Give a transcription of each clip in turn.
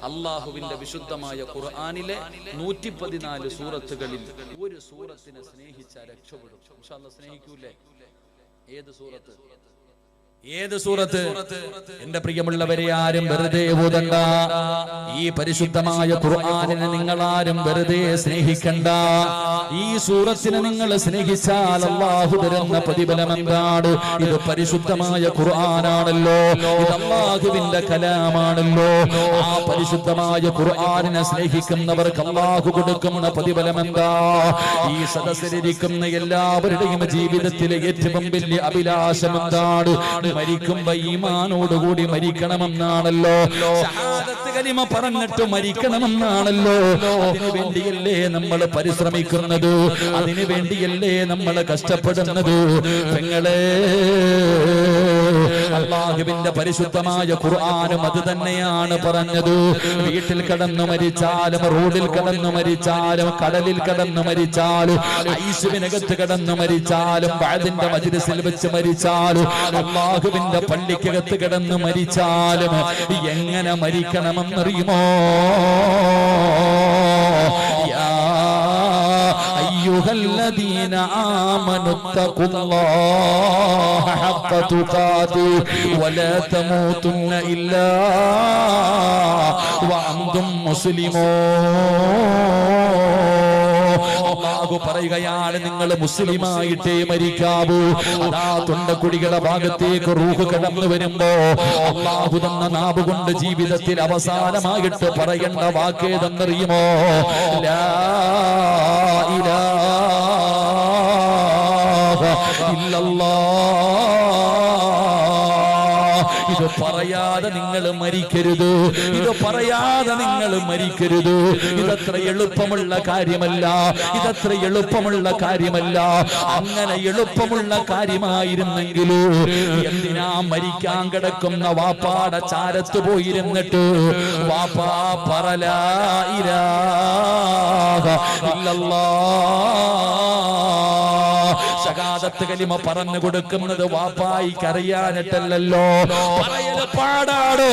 അള്ളാഹുവിന്റെ വിശുദ്ധമായ ഖുർആനിലെ 114 സൂറത്തുകളിൽ ഒരു സൂറത്തിനെ സ്നേഹിച്ചാൽ രക്ഷപ്പെടും. ഇൻഷാ അല്ലാഹ് സ്നേഹിക്കൂലേ? ഏത് സൂറത്ത്? എന്റെ പ്രിയമുള്ളവരെ, ആരും വെറുതെ ഓതണ്ട. ഈ പരിശുദ്ധമായ ഖുർആനിനെ നിങ്ങളാരും വെറുതെ സ്നേഹിക്കണ്ട. ഈ സൂറത്തിനെ നിങ്ങൾ സ്നേഹിച്ചാൽ അല്ലാഹു തരുന്ന പ്രതിഫലം എന്താണ്? ഇത് പരിശുദ്ധമായ ഖുർആനാണല്ലോ, ഇത് അല്ലാഹുവിന്റെ കലാമാണല്ലോ. ആ പരിശുദ്ധമായ ഖുർആനിനെ സ്നേഹിക്കുന്നവർക്ക് അല്ലാഹു കൊടുക്കുന്ന പ്രതിഫലം എന്താ? ഈ സദസ്സിലിരിക്കുന്ന എല്ലാവരുടെയും ജീവിതത്തിലെ ഏറ്റവും വലിയ അഭിലാഷം എന്താണ്? മരിക്കുമ്പോ ഈമാനോടുകൂടി മരിക്കണമെന്നാണല്ലോ. ശഹാദത്ത് കലിമ പറഞ്ഞിട്ട് മരിക്കണമെന്നാണല്ലോ. അതിനു വേണ്ടിയല്ലേ നമ്മൾ പരിശ്രമിക്കുന്നത്, അതിനു വേണ്ടിയല്ലേ നമ്മൾ കഷ്ടപ്പെടുന്നത്. പെങ്ങളെ, അല്ലാഹുവിന്റെ പരിശുദ്ധമായ ഖുർആനും അത് തന്നെയാണ് പറഞ്ഞത്. വീട്ടിൽ കടന്നു മരിച്ചാലും, റോഡിൽ കടന്നു മരിച്ചാലും, കടലിൽ കടന്നു മരിച്ചാലും, ഐസുവിനകത്ത് കടന്നു മരിച്ചാലും, വഅദിന്റെ മജ്ലിസിൽ വെച്ച് മരിച്ചാലും, അല്ലാഹുവിന്റെ പള്ളിക്കകത്ത് കിടന്നു മരിച്ചാലും എങ്ങനെ മരിക്കണമെന്നറിയുമോ? യാ അയ്യുഹല്ലദീന ആമനു തഖുല്ലാഹ ഹഖ്ക തുഖാതിഹി വലാ തമൂതുന്ന ഇല്ലാ വഅൻതും മുസ്ലിമൂൻ. അല്ലാഹു പറയുകയാണ്, നിങ്ങൾ മുസ്ലിമായിട്ടേ മരിക്കാവൂ. അതാ തൊണ്ടക്കുടികളുടെ ഭാഗത്തേക്ക് റൂഹ് കടന്നു വരുമ്പോ അല്ലാഹു തന്ന നാവ് കൊണ്ട് ജീവിതത്തിൽ അവസാനമായിട്ട് പറയേണ്ട വാക്കേതെന്നറിയുമോ? ലാ ഇലാഹ ഇല്ലല്ലാഹ്. ഇത് പറയാതെ നിങ്ങൾ മരിക്കരുത്, ഇത് പറയാതെ നിങ്ങൾ മരിക്കരുത്. ഇതത്ര എളുപ്പമുള്ള കാര്യമല്ല, ഇതത്ര എളുപ്പമുള്ള കാര്യമല്ല. അങ്ങനെ എളുപ്പമുള്ള കാര്യമായിരുന്നെങ്കിലോ എന്തിനാ മരിക്കാൻ കിടക്കുന്ന വാപ്പാടെ ചാരത്ത് പോയിരുന്നിട്ട് വാപ്പാ പറ ലാ ഇലാഹ ഇല്ലല്ലാഹ് ശഹാദത്ത് കലിമ പറഞ്ഞു കൊടുക്കുന്നത് വാപ്പായിക്ക് അറിയാനിട്ടല്ലോ. പറയല് പാടാടോ,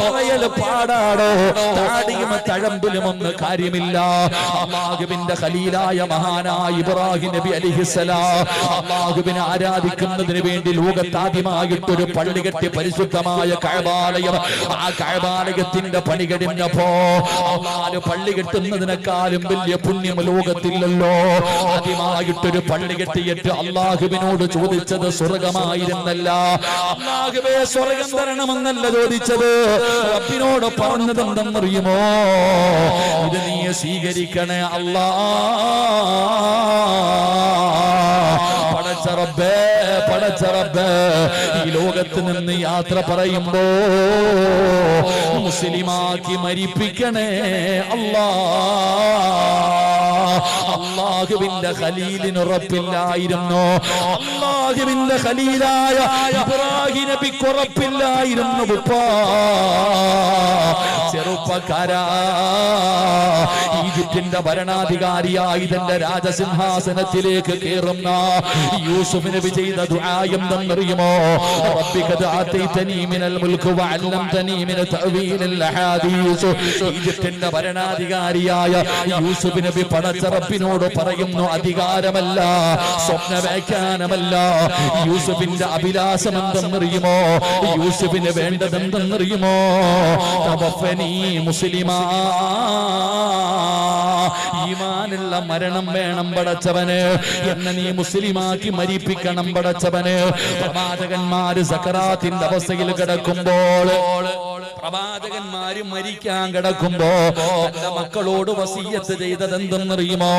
പറയല് പാടാടോ. താടിയും തഴമ്പിലും ഒന്നും കാര്യമില്ല. അല്ലാഹുവിന്റെ ഖലീലായ മഹാനായ ഇബ്രാഹിം നബി അലൈഹിസ്സലാം അല്ലാഹുവിനെ ആരാധിക്കുന്നതിന് വേണ്ടി ലോകത്താദ്യമായിട്ടൊരു പള്ളി കെട്ടി, പരിശുദ്ധമായ കഅബാലയം. ആ കഅബാലയത്തിന്റെ പണി കഴിഞ്ഞപ്പോ അല്ലാഹു പള്ളി കെട്ടുന്നതിനേക്കാളും വലിയ പുണ്യം ലോകത്തില്ലല്ലോ. ആദ്യമായിട്ടൊരു പള്ളി കെട്ടിയിട്ട് അല്ലാഹുവിനോട് ചോദിച്ചത് സ്വർഗമായിരുന്നല്ല. അല്ലാഹുവേ സ്വർഗം തരണമെന്നല്ല ചോദിച്ചത്. റബ്ബിനോട് പറഞ്ഞത് എന്തെന്നറിയുമോ? ഇത് നീ സ്വീകരിക്കണേ അല്ലാ. പടച്ച റബ്ബേ, പടച്ച റബ്ബേ, ഈ ലോകത്ത് നിന്ന് യാത്ര പറയുമ്പോ മുസ്ലിമാക്കി മരിപ്പിക്കണേ അല്ലാ. അല്ലാഹുവിന്റെ ഖലീലിന് ഉറപ്പില്ലായിരുന്നു, അല്ലാഹുവിന്റെ ഖലീലായ ഇബ്രാഹിം നബിക്ക് ഉറപ്പില്ലായിരുന്നു. ചെറുപ്പക്കാരാ, ഈജിപ്തിന്റെ ഭരണാധികാരിയായി തന്റെ രാജസിംഹാസനത്തിലേക്ക് കയറുന്ന യൂസുഫ് നബി ചെയ്ത ദുആ എന്തെന്നറിയുമോ? റബ്ബിഖദ് ആതൈതനീ മിനൽ മുൽക്ക് വഅല്ലംതനീ മിൻ തഅവീലിൽ അഹാദീസ്. ഈജിപ്തിന്റെ ഭരണാധികാരിയായ യൂസുഫ് നബി പടച്ച റബ്ബിനോട് പറയുന്നു, അധികാരമല്ല, സ്വപ്ന വ്യാഖ്യാനമല്ല. യൂസുഫിന്റെ അഭിലാഷം എന്തെന്നറിയുമോ? യൂസുഫിന് വേണ്ടത് എന്തെന്നറിയുമോ? തവഫനി മുസ്ലിമാ. ഈമാനുള്ള മരണം വേണം പടച്ചവന്. എന്നെ നീ മുസ്ലിമാക്കി മരിപ്പിക്കണം പടച്ചവന്. പ്രവാചകന്മാര് സക്കറാത്തിന്റെ അവസ്ഥയിൽ കിടക്കുമ്പോൾ, പ്രവാചകന്മാര് മരിക്കാൻ കിടക്കുമ്പോ തന്റെ മക്കളോട് വസിയ്യത്ത് ചെയ്തത് എന്തെന്നറിയുമോ?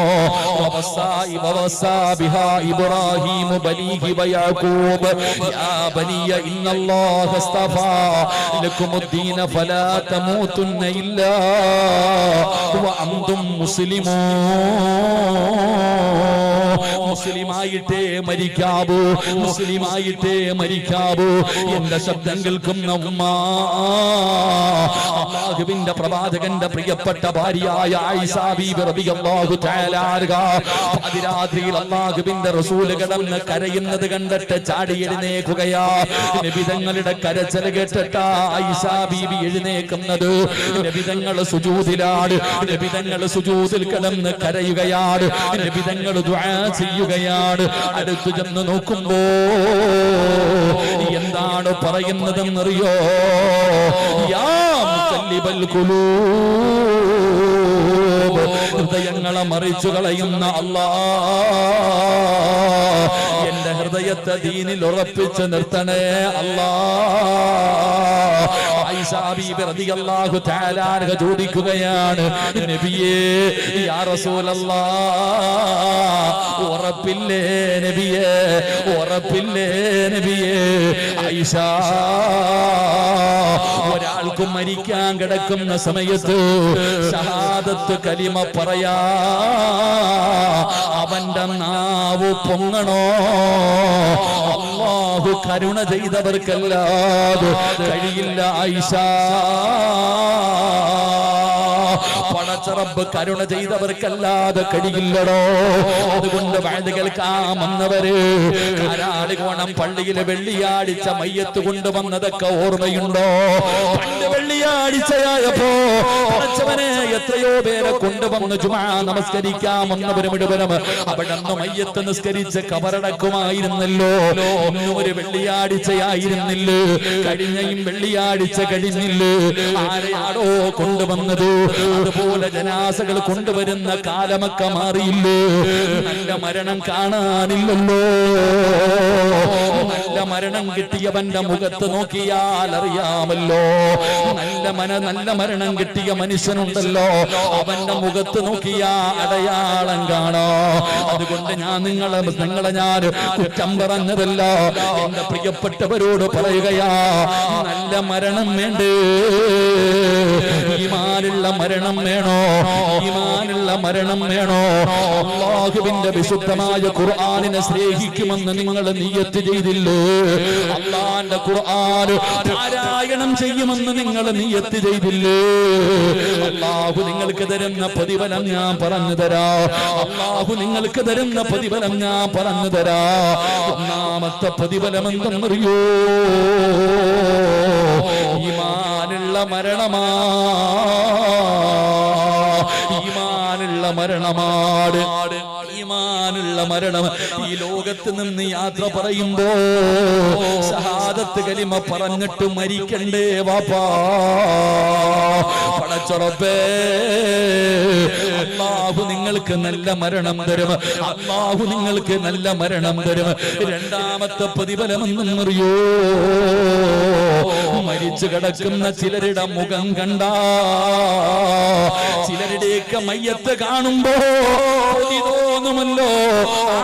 ഇബ്രാഹിം ബനീഹി വയാഖൂബ് യാ ബനിയ ഇന്നല്ലാഹ അസ്തഫാ ലക്കുമുദ്ദീന ഫലാ തമൂതുന്ന ഇല്ലാ വഅൻതും മുസ്ലിമൂൻ. മുസ്ലിമായിട്ടേ മരിക്കാവൂ, മുസ്ലിമായിട്ടേ മരിക്കാവൂ. എന്റെ ശബ്ദം കേൾക്കുന്ന ഉമ്മ, അല്ലാഹുവിന്റെ പ്രവാചകന്റെ പ്രിയപ്പെട്ട ഭാര്യയായ ആയിഷ ബീബി റളിയല്ലാഹു തആല അൻഹ അതിരാത്രിയിൽ അല്ലാഹുവിന്റെ റസൂൽ കിടന്ന് കരയുന്നത് കണ്ടിട്ട് ചാടി എഴുന്നേൽക്കുകയാ. നബി തങ്ങളുടെ കരച്ചിൽ കേട്ടിട്ട് ആയിഷ ബീബി എഴുന്നേൽക്കുന്നത്. നബി തങ്ങൾ സുജൂദിലാണ്. നബി തങ്ങൾ സുജൂദിൽ കിടന്ന് കരയുകയാണ്. നബി തങ്ങൾ ദുആ ചെയ്യുകയാണ്. അടുത്തു ചെന്ന് നോക്കുമ്പോ എന്താണ് പറയുന്നതെന്നറിയോ? യാ മുഖല്ലിബൽ ഖുലൂബ്, ഹൃദയങ്ങളെ മറിച്ചു കളയുന്ന അല്ലാഹ്, എന്റെ ഹൃദയത്തെ ദീനിൽ ഉറപ്പിച്ച് നിർത്തണേ അല്ലാഹ്. ആയിഷ ബീബി റളിയല്ലാഹു തആല അൻഹ ചോദിക്കുകയാണ്, നബിയേ യാ റസൂലല്ലാഹ്, ഉറപ്പില്ലേ നബിയേ, ഉറപ്പില്ലേ നബിയേ? ആയിഷ, ഒരാൾക്കും മരിക്കാൻ കിടക്കുന്ന സമയത്ത് ഷഹാദത്ത് കലിമ പറയാ അവന്റെ നാവ് പൊങ്ങണോ? അല്ലാഹു കരുണ ചെയ്തവർക്കല്ലാതെ കഴിയില്ല ആയിഷ. പടച്ചറബ് കരുണ ചെയ്തവർക്കല്ലാതെ കഴിയില്ലടോ. അതുകൊണ്ട് വഴുത് കേൾക്കാൻ വന്നവര് കാരാളികോണം പള്ളിയിലെ വെള്ളിയാഴ്ച മയ്യത്ത് കൊണ്ടുവന്നതൊക്കെ ഓർമ്മയുണ്ടോ? പണ്ട് വെള്ളിയാഴ്ചയായപ്പോ പടച്ചവനെ എത്രയോ പേരെ കൊണ്ടുവന്ന് ജുമാ നമസ്കരിക്കാൻ വന്നവര് മുഴുവനും അവിടെ നിന്ന് മയ്യത്ത് നിസ്കരിച്ച് കബറടക്കുമായിരുന്നല്ലോ. ഇന്നും ഒരു വെള്ളിയാഴ്ചയായിരുന്നില്ലേ? കഴിഞ്ഞയും വെള്ളിയാഴ്ച കഴിഞ്ഞില്ലേ? ആരെയാണോ കൊണ്ടുവന്നത്? അതുപോലെ ജനാസകൾ കൊണ്ടുവരുന്ന കാലമൊക്കെ മാറിയില്ലേ? നല്ല മരണം കാണാനില്ലല്ലോ. നല്ല മരണം കിട്ടിയവന്റെ മുഖത്ത് നോക്കിയാൽ അറിയാമല്ലോ. നല്ല മരണം കിട്ടിയ മനുഷ്യനുണ്ടല്ലോ, അവന്റെ മുഖത്ത് നോക്കിയാ അടയാളം കാണാ. അതുകൊണ്ട് ഞാൻ നിങ്ങളെ ഞാൻ കുറ്റം പറഞ്ഞതല്ല, എന്റെ പ്രിയപ്പെട്ടവരോട് പറയുകയാ, നല്ല മരണം വേണ്ടേ? ഈമാനുള്ള മരണം വേണോ? ഈമാനുള്ള മരണം വേണോ? അല്ലാഹുവിന്റെ വിശുദ്ധമായ ഖുർആനിനെ സ്നേഹിക്കുമെന്ന് നിങ്ങൾ നിയ്യത്ത് ചെയ്തില്ലേ? അല്ലാഹുവിന്റെ ഖുർആൻ പാരായണം ചെയ്യുമെന്ന് നിങ്ങൾ നിയ്യത്ത് ചെയ്തില്ലേ? അല്ലാഹു നിങ്ങൾക്ക് തരുന്ന പ്രതിഫലം ഞാൻ പറഞ്ഞു തരാ. അല്ലാഹു നിങ്ങൾക്ക് തരുന്ന പ്രതിഫലം ഞാൻ പറഞ്ഞു തരാ. ഒന്നാമത്തെ പ്രതിഫലം എന്തെന്നറിയോ? ഈമാനുള്ള മരണമാ. ഈമാനുള്ള മരണമാണ്. ഈമാനുള്ള മരണം. ഈ ലോകത്ത് നിന്ന് യാത്ര പറയുമ്പോ ഷഹാദത്ത് കലിമ പറഞ്ഞിട്ട് മരിക്കണ്ടേ വാപ്പാ? പടച്ചറബ്ബേ, അല്ലാഹു നിങ്ങൾക്ക് നല്ല മരണം തരും. അല്ലാഹു നിങ്ങൾക്ക് നല്ല മരണം തരും. രണ്ടാമത്തെ പ്രതിഫലം എന്നറിയോ? മരിച്ചു കിടക്കുന്ന ചിലരുടെ മുഖം കണ്ടാ, ചിലരുടെയൊക്കെ മയ്യത്ത് കാണുമ്പോ കൊതി തോന്നുമല്ലോ,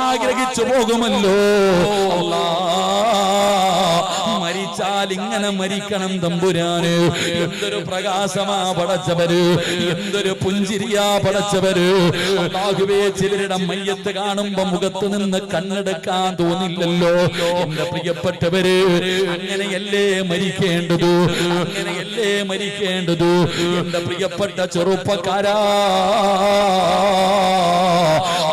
ആഗ്രഹിച്ചു പോകുമല്ലോ. മരിച്ചാൽ ഇങ്ങനെ മരിക്കണം തമ്പുരാന്. എന്തൊരു പ്രകാശമാ പടച്ചവര്, എന്തൊരു പുഞ്ചിരിയാ പടച്ചവര്. അല്ലാഹുവേ, ചിലരുടെ മയ്യത്ത് കാണുമ്പോ മുഖത്ത് നിന്ന് കണ്ണെടുക്കാൻ തോന്നില്ലല്ലോ. എന്റെ പ്രിയപ്പെട്ടവര്, അങ്ങനെയല്ലേ മരിക്കേണ്ടത്, അങ്ങനെയല്ലേ മരിക്കേണ്ടത്. എന്റെ പ്രിയപ്പെട്ട ചെറുപ്പക്കാരാ,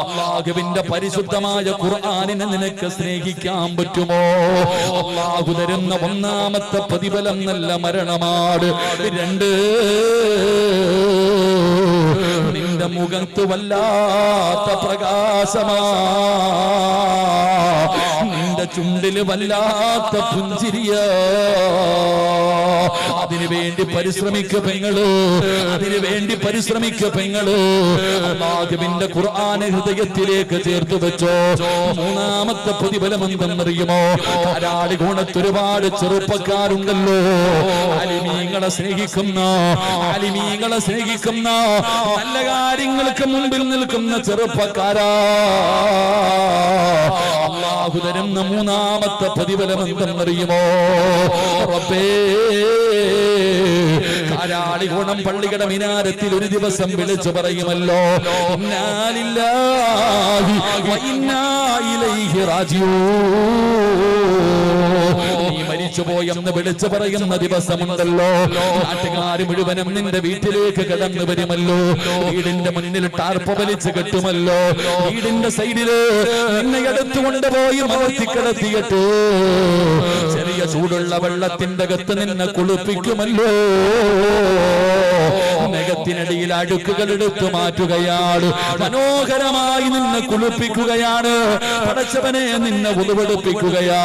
അല്ലാഹുവിന്റെ പരിശുദ്ധമായ ഖുർആനിനെ നിനക്ക് സ്നേഹിക്കാൻ പറ്റുമോ? അല്ലാഹു തരുന്ന ഒന്നാമത്തെ പ്രതിഫലം നല്ല മരണമാണ്. രണ്ട്, നിന്റെ മുഖത്ത് വല്ലാത്ത പ്രകാശമാ, നിന്റെ ചുണ്ടില് വല്ലാത്ത പുഞ്ചിരിയാ. അതിനുവേണ്ടി പരിശ്രമിക്കുക പെങ്ങള്, അതിനുവേണ്ടി പരിശ്രമിക്കുക പെങ്ങള്. അല്ലാഹുവിന്റെ ഖുർആനെ ഹൃദയത്തിലേക്ക് ചേർത്ത് വെച്ചോ. മൂന്നാമത്തെ പ്രതിഫലം എന്തെന്നറിയുമോ? കാരാളി ഗുണത്ത് ഒരുപാട് ചെറുപ്പക്കാരുണ്ടല്ലോ, അലിമീങ്ങളെ സ്നേഹിക്കുന്ന, അലിമീങ്ങളെ സ്നേഹിക്കുന്ന, നല്ല കാര്യങ്ങൾക്ക് മുമ്പിൽ നിൽക്കുന്ന ചെറുപ്പക്കാരാ. അല്ലാഹു തരുന്ന മൂന്നാമത്തെ പ്രതിഫലം എന്തെന്നറിയുമോ? റബ്ബേ, ആരാളികോണം പള്ളിയുടെ മിനാരത്തിൽ ഒരു ദിവസം വിളിച്ചു പറയുമല്ലോ, ഇന്നാ ലില്ലാഹി വ ഇന്നാ ഇലൈഹി റാജിഊൻ. നീ മരിച്ചുപോയെന്ന് വിളിച്ചു പറയുന്ന ദിവസമുണ്ടല്ലോ, നാട്ടുകാർ മുഴുവനും നിന്റെ വീട്ടിലേക്ക് കടന്നു വരുമല്ലോ, വീടിന്റെ മുന്നിൽ ടാർപ്പ വലിച്ചു കെട്ടുമല്ലോ, വീടിന്റെ സൈഡില് നിന്നെ എടുത്തുകൊണ്ടുപോയി മലർത്തിക്കിടത്തിയിട്ട് ചെറിയ ചൂടുള്ള വെള്ളത്തിന്റെ അകത്ത് നിന്നെ കുളിപ്പിക്കുമല്ലോ, നഖത്തിനടിയിൽ അഴുക്കുകൾ എടുത്തു മാറ്റുകയാണ്, മനോഹരമായി നിന്നെ കുളിപ്പിക്കുകയാണ്, പടച്ചവനെ നിന്നെ ഉളുവെടുപ്പിക്കുകയാ.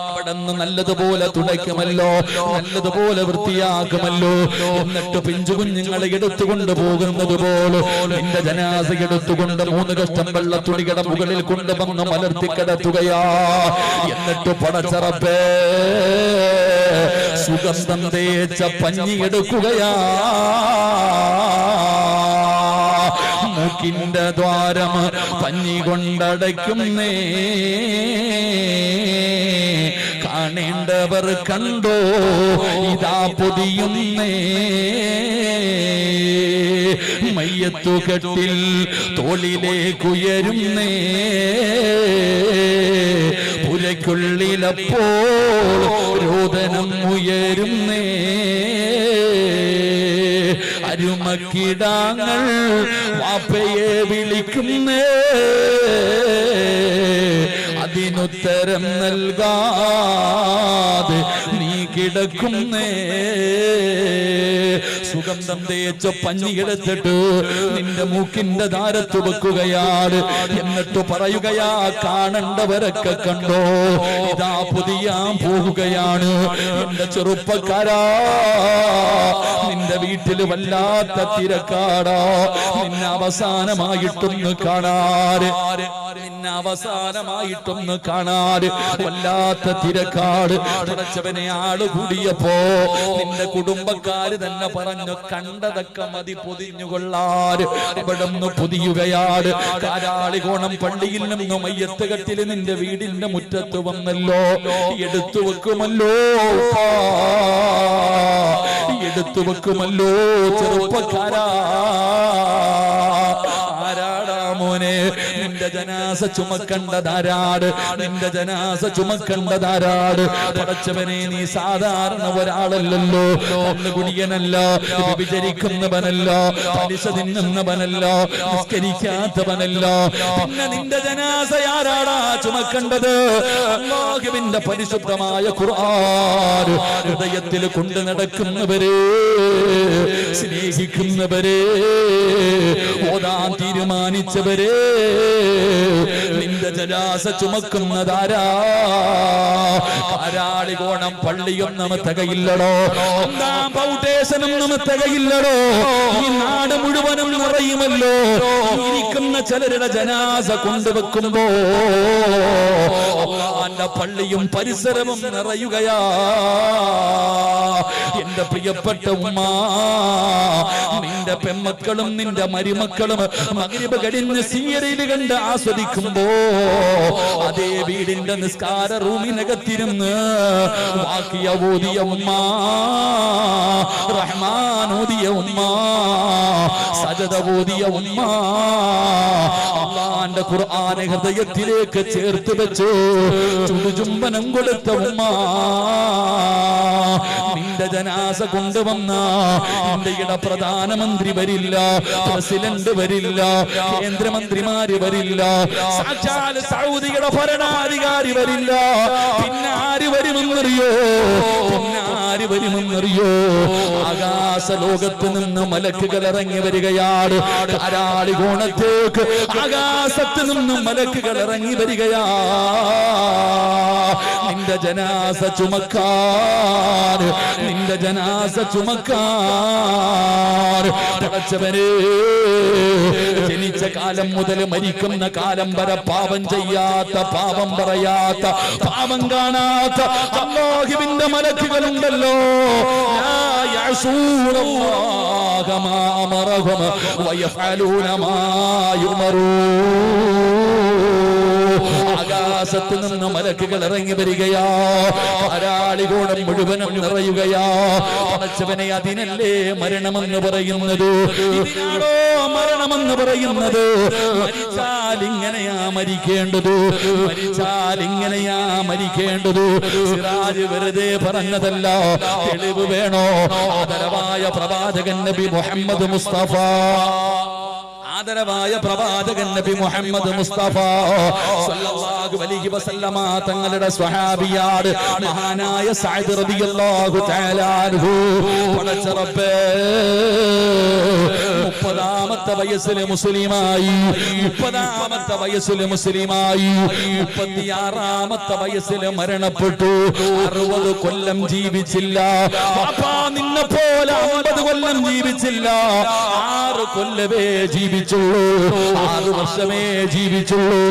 അവിടെന്ന് നല്ലതുപോലെ തുടയ്ക്കുമല്ലോ, നല്ലതുപോലെ വൃത്തിയാക്കുമല്ലോ, എന്നിട്ട് പിഞ്ചു കുഞ്ഞുങ്ങളെ എടുത്തുകൊണ്ട് പോകുന്നത് പോലെ നിന്റെ ജനാസ എടുത്തുകൊണ്ട് 3 കഷ്ടം വെള്ള തുണിയുടെ മുകളിൽ കൊണ്ടുവന്ന് മലർത്തിക്കിടത്തുകയാ. എന്നിട്ട് പടച്ചറപ്പേ സുഗന്ധം തേച്ച പഞ്ഞിയെടുക്കുകയാ, മൂക്കിന്റെ ദ്വാരം പഞ്ഞി കൊണ്ടടയ്ക്കുന്നേ, കാണേണ്ടവർ കണ്ടോ ഇതാ പൊതിയുന്നേ, മയ്യത്തുകെട്ടിൽ തോളിലേക്കുയരുന്നേ, പുരയ്ക്കുള്ളിലപ്പോൾ രോദനം ഉയരുന്നേ, അരുമക്കിടാങ്ങൾ വാപ്പയെ വിളിക്കുന്നേ, അതിനുത്തരം നൽകാതെ നീ കിടക്കുന്നേ. സുഗന്ധം തേച്ച പഞ്ഞിയെടുത്തിട്ട് നിന്റെ മൂക്കിന്റെ ധാരത്ത് വെക്കുകയാണ്, എന്നിട്ട് പറയുകയാ, കാണണ്ടവരൊക്കെ കണ്ടോ ഇതാ പൊതിയാൻ പോകുകയാണ്. എന്റെ ചെറുപ്പക്കാരാ, നിന്റെ വീട്ടിൽ വല്ലാത്ത തിരക്കാടാ, നിന്നെ അവസാനമായിട്ടൊന്ന് കാണാറ്, നിന്നെ അവസാനമായിട്ടൊന്ന് കാണാറ്, വല്ലാത്ത തിരക്കാട്. പടച്ചവനെ ആള് കൂടിയപ്പോ നിന്റെ കുടുംബക്കാര് തന്നെ പറഞ്ഞു, കണ്ടതൊക്കെ മതി പൊതിഞ്ഞുകൊള്ളാറ്. ഇവിടുന്ന് പൊതിയുകയാണ്. കാരാളികോണം പള്ളിയിൽ നിന്നും മയ്യത്തുകെട്ടിൽ നിന്റെ വീടിന്റെ മുറ്റത്ത് വന്നല്ലോ, എടുത്തു വെക്കുമല്ലോ, എടുത്തു വെക്കുമല്ലോ. ചെറുപ്പക്കാരാ, ആരാടാ മോനെ നിന്റെ ജനാസ ചുമക്കണ്ടതാരാട്, നിന്റെ ജനാസ ചുമക്കണ്ടതാരാട്? പടച്ചവനെ, നീ സാധാരണ ഒരാളല്ലല്ലോ, കുടിയനല്ല, വിചരിക്കുന്നവനല്ല, പലിശ തിന്നുന്നവനല്ല, നിസ്കരിക്കാത്തവനല്ല, പിന്നെ നിന്റെ ജനാസ ആരാടാ ചുമക്കണ്ടത്? അല്ലാഹുവിന്റെ പരിശുദ്ധമായ ഖുർആൻ ഹൃദയത്തിൽ കൊണ്ടു നടക്കുന്നവരെ, സ്നേഹിക്കുന്നവരെ, ഓതാൻ തീരുമാനിച്ചവരെ, നിന്റെ ജനാസ ചുമക്കുന്നതാരാ? കാരാളികോണം പള്ളിയൊന്നും തികയില്ലടോ, ഫൗണ്ടേഷനൊന്നും തികയില്ലടോ, ഈ നാട് മുഴുവനും നിറയുമല്ലോ. ഇരിക്കുന്ന ചിലരുടെ ജനാസ കൊണ്ടുവെക്കുമ്പോ അള്ളാന്റെ പള്ളിയും പരിസരവും നിറയുകയാ. എന്റെ പ്രിയപ്പെട്ട ഉമ്മ, നിന്റെ പെൺമക്കളും നിന്റെ മരുമക്കളും മഗ്രിബ് കഴിഞ്ഞ് സീരിയൽ കണ്ട് ആസ്വദിക്കുമ്പോ അതേ വീടിന്റെ നിസ്കാര റൂമിനകത്തിരുന്ന് വാക്കിയ ഓതിയ ഉമ്മ, റഹ്മാൻ ഓതിയ ഉമ്മ, സജദ ഓതിയ ഉമ്മ, അല്ലാഹുവിന്റെ ഖുർആൻ ഹൃദയത്തിലേക്ക് ചേർത്ത് വെച്ച് ചുടുചുംബനം കൊടുത്ത ഉമ്മ, നിന്റെ ജനാസ കൊണ്ടുവന്ന ഇന്ത്യയുടെ പ്രധാനമന്ത്രി വരില്ല, പ്രസിഡന്റ് വരില്ല, കേന്ദ്രമന്ത്രിമാര് വരില്ല, സാക്ഷാൽ സൗദിയുടെ ഭരണാധികാരി വരില്ല, പിന്നെ ആര് വരുമെന്നറിയോ? പിന്നെ ആര് വരുമെന്നറിയോ? ആകാശ ലോകത്ത് നിന്ന് മലക്കുകൾ ഇറങ്ങി വരികയാണ്. കാരാളികോണത്തേക്ക് ആകാശത്ത് നിന്ന് മലക്കുകൾ ഇറങ്ങി വരികയാ. നിന്റെ ജനാസ ചുമക്കാൻ, നിന്റെ ജനാസ ചുമക്കാൻ. പടച്ചവനെ, ജനിച്ച കാലം മുതൽ മരിക്കുന്ന കാലം വരെ പാപം ചെയ്യാത്ത, പാപം പറയാത്ത, പാപം കാണാത്ത അല്ലാഹുവിന്റെ മലക്കുകളുണ്ടല്ലോ. ലാ യഅസൂനല്ലാഹ കമാ അമറഹും വയഫഅലൂന മാ യുമറൂൻ. ആകാശത്ത് നിന്ന് മലക്കുകൾ ഇറങ്ങി വരികയാ, ധാരാളികോണം മുഴുവനും നിറയുകയാ. പടച്ചവനെ, അതിനല്ലേ മരണമെന്ന് പറയുന്നത്? ഇതിനാണോ മരണമെന്ന് പറയുന്നത്? മരിച്ചാൽ ഇങ്ങനെയാ മരിക്കേണ്ടത്, മരിച്ചാൽ ഇങ്ങനെയാ മരിക്കേണ്ടത്. സിറാജ് വെറുതെ പറഞ്ഞതല്ല, തെളിവ് വേണോ? ആദരവായ പ്രവാചകൻ നബി മുഹമ്മദ് മുസ്തഫ, ആദരവായ പ്രവാചകൻ നബി മുഹമ്മദ് മുസ്തഫ സല്ലല്ലാഹു അലൈഹി വസല്ലമ തങ്ങളുടെ സ്വഹാബിയാണ് മഹാനായ സഅദ് റളിയല്ലാഹു തആല അൻഹു. പടച്ച റബ്ബേ, 30ാമത്തെ വയസ്സിൽ മുസ്ലിമായി, 30ാമത്തെ വയസ്സിൽ മുസ്ലിമായി, 36ാമത്തെ വയസ്സിൽ മരണപ്പെട്ടു. 60 കൊല്ലം ജീവിച്ചില്ല. പാപ്പാ, നിന്നെ പോലെ 50 കൊല്ലം ജീവിച്ചില്ല. 6 കൊല്ലമേ ജീവിച്ചുള്ളൂ, 6 വർഷമേ ജീവിച്ചുള്ളൂ.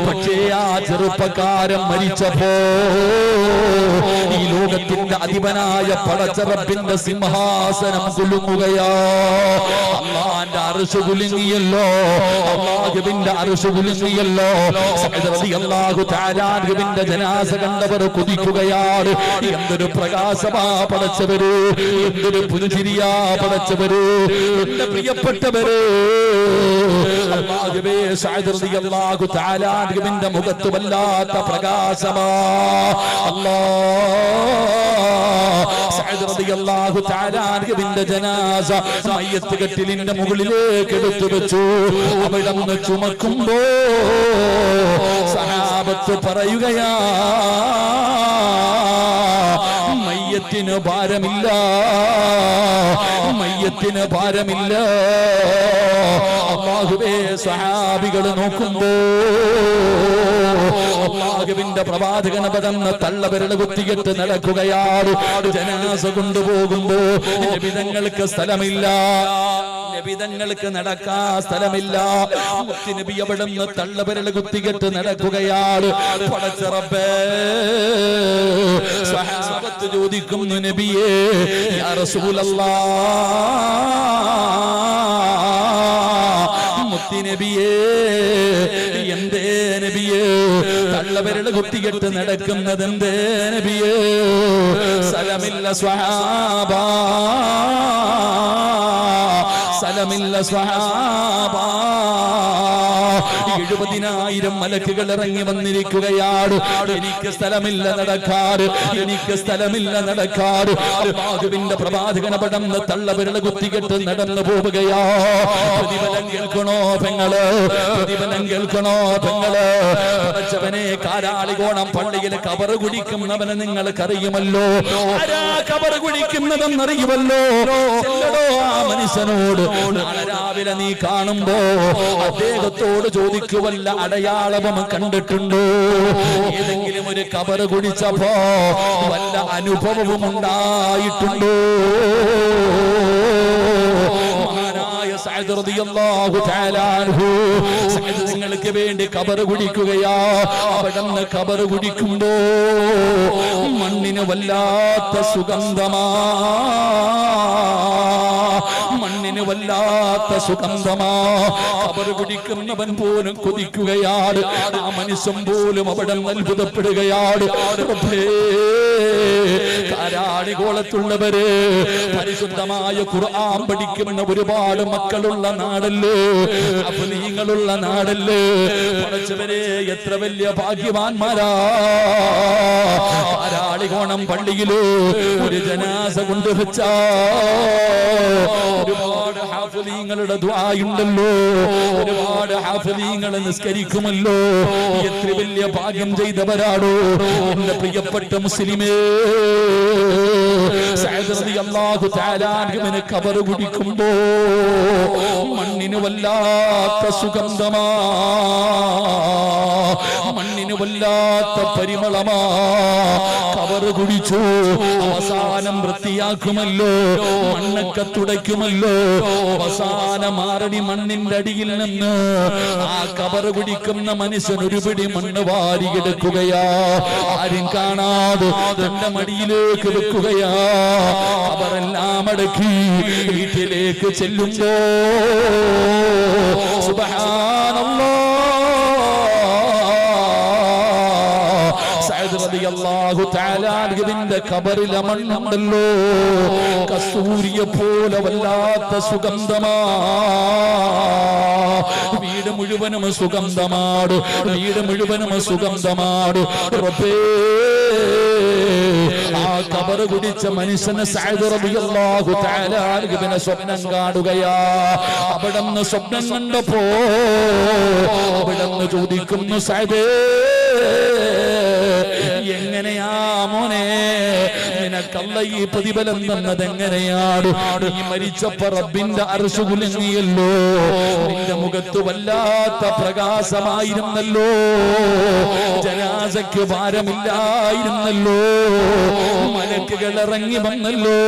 പക്ഷേ ആ ചെറുപ്പക്കാരൻ മരിച്ചപ്പോ ഈ ലോകത്തിന്റെ അധിപനായ പടച്ച റബ്ബിന്റെ സിംഹാസനം കുലുങ്ങുകയാ. അല്ലാഹുവിന്റെ അർശ് കുലുങ്ങിയല്ലോ, അല്ലാഹുവിന്റെ അർശ് കുലുങ്ങിയല്ലോ. സഅദ് റളിയല്ലാഹു തആല അൻഹുവിന്റെ ജനാസ കണ്ടവർ കുതിക്കുകയാണ്. എന്തൊരു പ്രകാശമാ പടച്ചവര്, എന്തൊരു പുഞ്ചിരിയാ പടച്ചവര്. എന്റെ പ്രിയപ്പെട്ടവര്, അല്ലാഹുവേ, സഅദ് റളിയല്ലാഹു തആല അൻഹുവിന്റെ മുഖത്ത് വല്ലാത്ത പ്രകാശമാ. സഅദ് റളിയല്ലാഹു തആല അൻഹുവിന്റെ ജനാസ മയ്യത്ത് കട്ടിലിന്റെ മുകളിലേക്ക് എടുത്തു വെച്ചു. അവിടുന്ന് ചുമക്കുമ്പോ സഹാബത്ത് പറയുകയാ, മയ്യത്തിന് ഭാരമില്ല, മയ്യത്തിന് ഭാരമില്ല. അല്ലാഹുവേ, സഹാബികൾ നോക്കുമ്പോ അല്ലാഹുവിന്റെ പ്രവാചകൻ പദന്ന തള്ളവിരൽ കുത്തിയിട്ട് നടക്കുകയാണ്. ജനാസ കൊണ്ടുപോകുമ്പോ നബിതങ്ങൾക്ക് സ്ഥലമില്ല, നബിതങ്ങൾക്ക് നടക്കാൻ സ്ഥലമില്ല. നബി അവിടുന്ന് തള്ളവിരൽ കുത്തിയിട്ട് നടക്കുകയാണ്. പടച്ച റബ്ബേ, സഹാബത്ത് ചോദിക്കുന്നു, നബിയേ, യാ റസൂലല്ലാഹ്, മുത്തി നബിയേ, എന്തേ നബിയേ തള്ളവിരൽ കുത്തിയിട്ട് നടക്കുന്നത്? എന്തേ നബിയേ? സ്ഥലമില്ല സ്വഹാബ, സ്ഥലമില്ല സ്വഹാബ. 70,000 മലക്കുകൾ ഇറങ്ങി വന്നിരിക്കുകയാണ്. എനിക്ക് സ്ഥലമില്ല നടക്കാറ്, എനിക്ക് സ്ഥലമില്ല നടക്കാറ്. അല്ലാഹുവിന്റെ പ്രവാചകൻ പടന്ന് തള്ളവിരൽ കുത്തിയിട്ട് നടന്നു പോവുകയാ. പ്രതിഫലം കേൾക്കണോ പെങ്ങള്, പ്രതിഫലം കേൾക്കണോ പെങ്ങള്? പടച്ചവനെ, കാരാളികോണം പള്ളിയിൽ കബറ് കുടിക്കുന്നവനെ നിങ്ങൾക്കറിയുമല്ലോ. ആരാ കബറ് കുടിക്കുന്നതെന്നറിയുമല്ലോ. ചെല്ലടോ ആ മനുഷ്യനോട്. നാളെ രാവിലെ നീ കാണുമ്പോ അദ്ദേഹത്തോട് ചോദിക്കുവല്ല അടയാളവും കണ്ടിട്ടുണ്ടോ? ഏതെങ്കിലും ഒരു കബറ് കുടിച്ചപ്പോ വല്ല അനുഭവവും ഉണ്ടായിട്ടുണ്ടോ? സഅദ് റളിയല്ലാഹു തആല അൻഹു സഅദ് നിങ്ങൾക്ക് വേണ്ടി ഖബർ കുടിക്കുകയാ. അവിടുന്ന് ഖബർ കുടിക്കുമ്പോ മണ്ണിന് വല്ലാത്ത സുഗന്ധമാ, മണ്ണിന് വല്ലാത്ത സുഗന്ധമാ. ഖബർ കുടിക്കുന്നവൻ പോലും കൊതിക്കുകയാണ്. ആ മനുഷ്യൻ പോലും അവിടെ അത്ഭുതപ്പെടുകയാണ്. കാരാളികോളത്തുള്ളവര് പരിശുദ്ധമായ ഖുർആൻ പഠിക്കുന്ന ഒരുപാട് മക്കളുള്ള നാടല്ലേ, അഫ്ലീങ്ങളുള്ള നാടല്ലേ. പടച്ചവരെ, എത്ര വലിയ ഭാഗ്യവാന്മാരാ. കാരാളികോണം പള്ളിയില് ഒരു ജനാസ കൊണ്ടുവച്ച ഒരുപാട് ഹാഫിളീങ്ങളുടെ ദുആയുണ്ടല്ലോ, ഒരുപാട് ഹാഫിളീങ്ങൾ നിസ്കരിക്കുമല്ലോ. എത്ര വലിയ ഭാഗ്യം ചെയ്തവരാണോ എന്റെ പ്രിയപ്പെട്ട മുസ്ലിമേ. സഅദ് റളിയല്ലാഹു തആല അൻഹുവിനെ ഖബർ കുടിക്കുമ്പോ മണ്ണിന് വല്ലാത്ത സുഗന്ധമാ, മണ്ണിന് വല്ലാത്ത പരിമളമാ. ഖബർ കുടിച്ചു, അവസാനം വൃത്തിയാക്കുമല്ലോ, മണ്ണൊക്കെ തുടയ്ക്കുമല്ലോ. അവസാനം ആറടി മണ്ണിന്റെ അടിയിൽ നിന്ന് ആ ഖബർ കുടിക്കുന്ന മനുഷ്യൻ ഒരു പിടി മണ്ണ് വാരിയെടുക്കുകയാ. ആരും കാണാതെ തന്റെ മടിയിലേക്ക് വെക്കുകയാ. അവരെല്ലാം അടക്കി വീട്ടിലേക്ക് ചെല്ലുമ്പോ സുബ്ഹാനല്ലാഹ് സഅദ് റളിയല്ലാഹു തആല അൻഹുവിന്റെ ഖബറിലെ മണ്ണുണ്ടല്ലോ കസ്തൂരിയെ പോലെ വല്ലാത്ത സുഗന്ധമാ. വീട് മുഴുവനും സുഗന്ധമാട്, വീട് മുഴുവനും സുഗന്ധമാട്. റബ്ബേ, ആ ഖബർ കുടിച്ച മനുഷ്യന് സഅദ് റളിയല്ലാഹു തആല അൻഹുവിനെ സ്വപ്നം കാണുകയാ. അവിടുന്ന് സ്വപ്നം കണ്ടപ്പോ അവിടുന്ന് ചോദിക്കുന്നു, സഅദേ എങ്ങനെയാ മോനെ നിനക്കല്ല ഈ പ്രതിഫലം തന്നത്? എങ്ങനെയാണ്? നീ മരിച്ചപ്പോ റബ്ബിന്റെ അർശ് കുലുങ്ങിയല്ലോ, നിന്റെ മുഖത്ത് വല്ലാത്ത പ്രകാശമായിരുന്നല്ലോ, ജനാസയ്ക്ക് ഭാരമില്ലായിരുന്നല്ലോ, മലക്കുകൾ ഇറങ്ങി വന്നല്ലോ,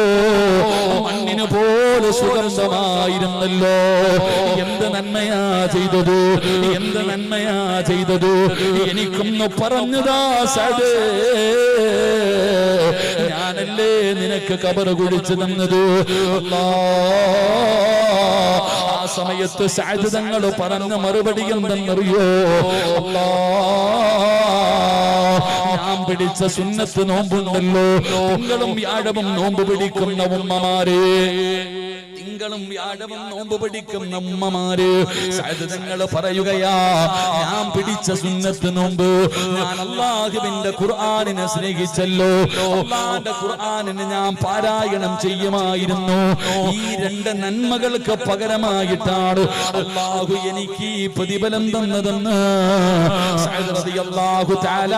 മണ്ണിന് പോലെ സുഗന്ധമായിരുന്നല്ലോ. എന്ത് നന്മയാ ചെയ്തത്, എന്ത് നന്മയാ ചെയ്തത്? എനിക്കൊന്ന് പറഞ്ഞതാ സഅദേ, ഞാനല്ലേ നിനക്ക് ഖബർ കുഴിച്ചു തന്നത്? ആ സമയത്ത് സഅദ് തങ്ങൾ പറഞ്ഞ മറുപടി എന്തെന്നറിയോ? ഞാൻ പിടിച്ച സുന്നത്ത് നോമ്പുണ്ടല്ലോ, തിങ്കളും വ്യാഴവും നോമ്പ് പിടിക്കുന്ന ഉമ്മമാരെ, തിങ്കളും വ്യാഴവും നോമ്പ് പിടിക്കുന്ന ഉമ്മമാര്, സഅദ് തങ്ങൾ പറയുകയാ, ഞാൻ പിടിച്ച സുന്നത്ത് നോമ്പ്, ഞാൻ അല്ലാഹുവിന്റെ ഖുർആനിനെ സ്നേഹിച്ചല്ലോ, അല്ലാഹുവിന്റെ ഖുർആനിനെ ഞാൻ പാരായണം ചെയ്യുമായിരുന്നു. ഈ രണ്ട് നന്മകൾക്ക് പകരമായിട്ടാണ് അല്ലാഹു എനിക്ക് ഈ പ്രതിഫലം തന്നതെന്ന് സഅദ് റളിയല്ലാഹു തആല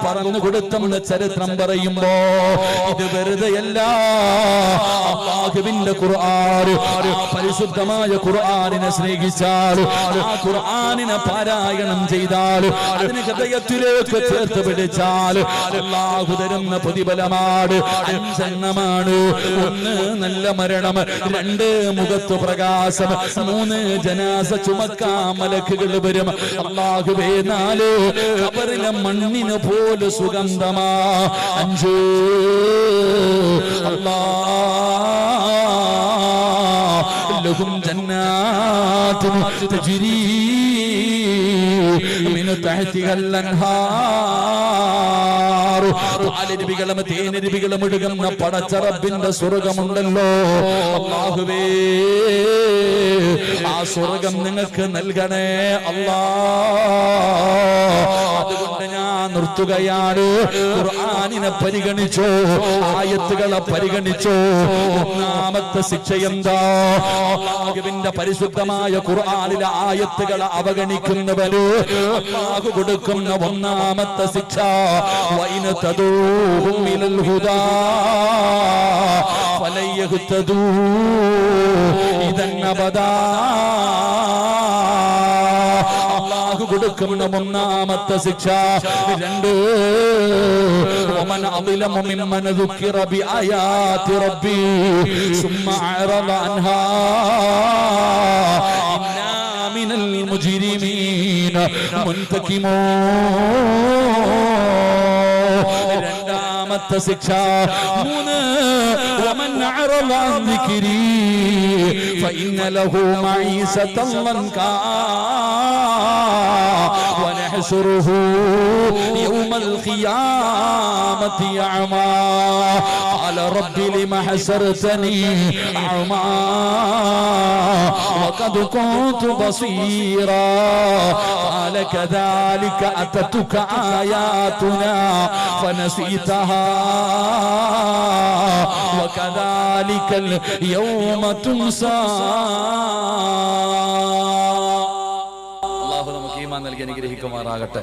പറഞ്ഞു കൊടുത്തെന്ന് ചരിത്രം പറയുമ്പോ ഇത് വെറുതെയല്ല. അല്ലാഹുവിന്റെ ഖുർആൻ, പരിശുദ്ധമായ ഖുർആനിനെ സ്നേഹിച്ചാൽ, ആ ഖുർആനിനെ പാരായണം ചെയ്താൽ, അതിന് ഹൃദയത്തിലേക്ക് ചേർത്ത് പിടിച്ചാൽ അല്ലാഹു തരുന്ന പ്രതിഫലമാണ് അഞ്ചെണ്ണമാണ്. ഒന്ന് നല്ല മരണം, രണ്ട് മുഖത്ത് പ്രകാശം, മൂന്ന് ജനാസ ചുമക്കാൻ മലക്കുകൾ വരും. അല്ലാഹുവേ, നാല് ഖബറിലെ മണ്ണിന് പോലെ സുഗന്ധമാ. അഞ്ച് ലഹും ജന്നാത്തുൻ തജ്രീ മിൻ തഹ്തിഹൽ അൻഹാർ. പാലരുവികളും തേനരുവികളും ഒഴുകുന്ന പടച്ച റബ്ബിന്റെ സ്വർഗമുണ്ടല്ലോ. അല്ലാഹുവേ, ആ സ്വർഗം നിങ്ങൾക്ക് നൽകണേ അല്ലാ. അതുകൊണ്ട് ഞാൻ നിർത്തുകയാണ്. ഖുർആനിനെ പരിഗണിച്ചോ, ആയത്തുകളെ പരിഗണിച്ചോ. ഒന്നാമത്തെ ശിക്ഷ എന്താ? അല്ലാഹുവിന്റെ പരിശുദ്ധമായ ഖുർആനിലെ ആയത്തുകളെ അവഗണിക്കുന്നവര് അല്ലാഹു കൊടുക്കുന്ന ഒന്നാമത്തെ ശിക്ഷ, വഇന തദൂഹും ഇലൽ ഹുദാ ഫലൻ യഹ്തദൂ ഇദൻ അബദാ. അല്ലാഹു കൊടുക്കുന്ന ഒന്നാമത്തെ ശിക്ഷ. രണ്ട്, വമൻ അളിമു മിമ്മൻ ദുക്കിറ ബിആയാതി റബ്ബി സുമ്മ അഅറദ അൻഹാ ഇന്നാ മിനൽ മുജ്രിമീന മുൻതകിമൂൻ. രണ്ടാമത്തെ ശിക്ഷ. മൂന്ന്, വമൻ അഅറദ അൻ ദിക്രി ഫഇന്ന ലഹു മഈസതൻ ലൻകാ ونحشره يوم القيامة أعمى قال رب لم حشرتني أعمى وقد كنت بصيرا قال كذلك أتتك آياتنا فنسيتها وكذلك اليوم تنسى. നൽകി അനുഗ്രഹിക്കുമാറാകട്ടെ.